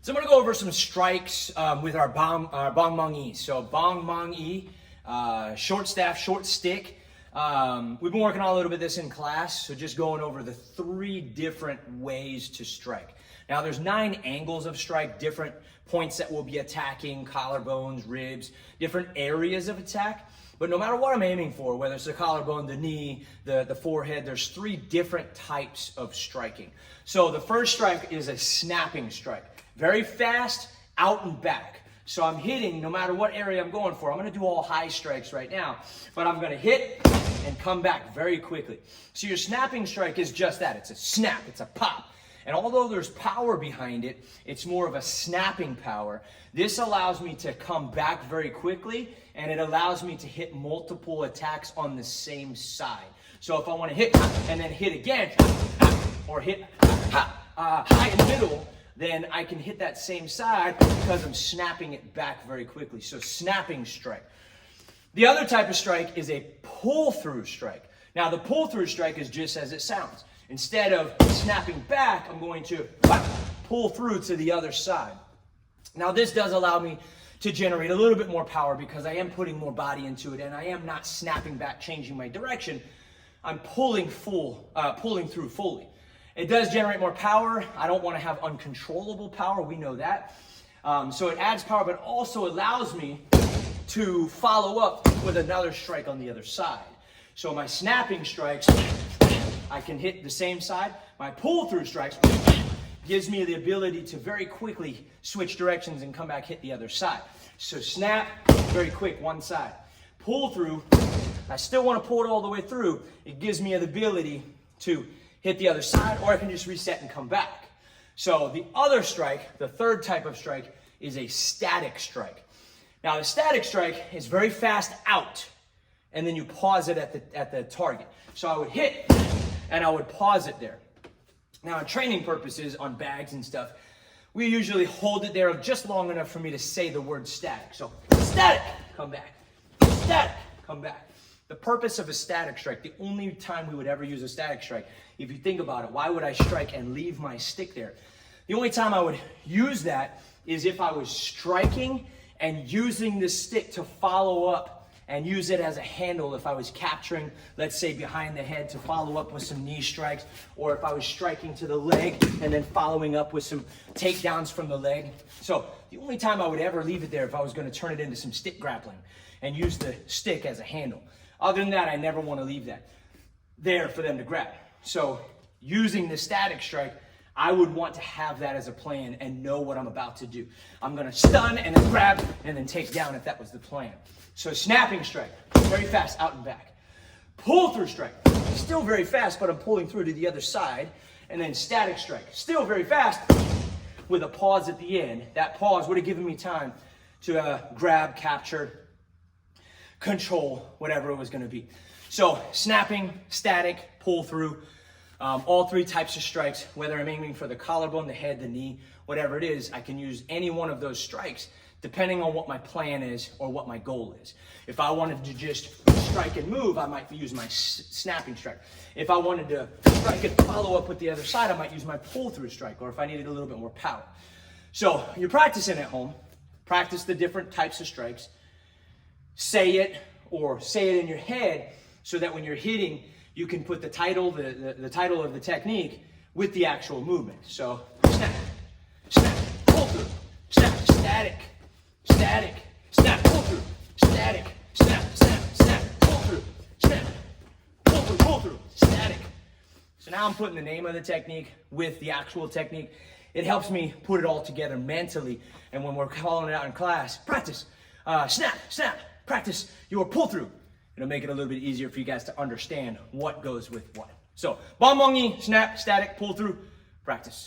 So I'm going to go over some strikes with our Bahng Mahn E. So Bahng Mahn E, short staff, short stick. We've been working on a little bit of this in class, so just going over the 3 different ways to strike. Now there's 9 angles of strike, different points that we'll be attacking, collarbones, ribs, different areas of attack. But no matter what I'm aiming for, whether it's the collarbone, the knee, the forehead, there's 3 different types of striking. So the first strike is a snapping strike. Very fast, out and back. So I'm hitting no matter what area I'm going for. I'm going to do all high strikes right now, but I'm going to hit and come back very quickly. So your snapping strike is just that. It's a snap, it's a pop. And although there's power behind it, it's more of a snapping power. This allows me to come back very quickly, and it allows me to hit multiple attacks on the same side. So if I want to hit and then hit again, or hit high and middle, then I can hit that same side because I'm snapping it back very quickly. So snapping strike. The other type of strike is a pull-through strike. Now the pull-through strike is just as it sounds. Instead of snapping back, I'm going to pull through to the other side. Now this does allow me to generate a little bit more power because I am putting more body into it and I am not snapping back, changing my direction. I'm pulling through fully. It does generate more power. I don't want to have uncontrollable power. We know that. So it adds power, but also allows me to follow up with another strike on the other side. So my snapping strikes, I can hit the same side. My pull-through strikes gives me the ability to very quickly switch directions and come back, hit the other side. So snap, very quick, one side. Pull-through, I still want to pull it all the way through. It gives me the ability to hit the other side, or I can just reset and come back. So the other strike, the third type of strike, is a static strike. Now the static strike is very fast out, and then you pause it at the target. So I would hit, and I would pause it there. Now, in training purposes on bags and stuff, we usually hold it there just long enough for me to say the word static. So, static, come back. Static, come back. The purpose of a static strike, the only time we would ever use a static strike, if you think about it, why would I strike and leave my stick there? The only time I would use that is if I was striking and using the stick to follow up and use it as a handle if I was capturing, let's say, behind the head to follow up with some knee strikes, or if I was striking to the leg and then following up with some takedowns from the leg. So the only time I would ever leave it there if I was going to turn it into some stick grappling and use the stick as a handle. Other than that, I never want to leave that there for them to grab. So using the static strike, I would want to have that as a plan and know what I'm about to do. I'm going to stun and then grab and then take down if that was the plan. So snapping strike, very fast, out and back. Pull through strike, still very fast, but I'm pulling through to the other side. And then static strike, still very fast with a pause at the end. That pause would have given me time to grab, capture, control, whatever it was going to be. So snapping, static, pull through. All 3 types of strikes, whether I'm aiming for the collarbone, the head, the knee, whatever it is, I can use any one of those strikes depending on what my plan is or what my goal is. If I wanted to just strike and move, I might use my snapping strike. If I wanted to strike and follow up with the other side, I might use my pull-through strike, or if I needed a little bit more power. So you're practicing at home, practice the different types of strikes, say it in your head so that when you're hitting, you can put the title, the title of the technique with the actual movement. So snap, snap, pull through, snap, static, static, snap, pull through, static, snap, snap, snap, pull through, snap, pull through, static. So now I'm putting the name of the technique with the actual technique. It helps me put it all together mentally. And when we're calling it out in class, practice, snap, snap, practice your pull through. It'll make it a little bit easier for you guys to understand what goes with what. So, Bahng Mahn E, snap, static, pull through, practice.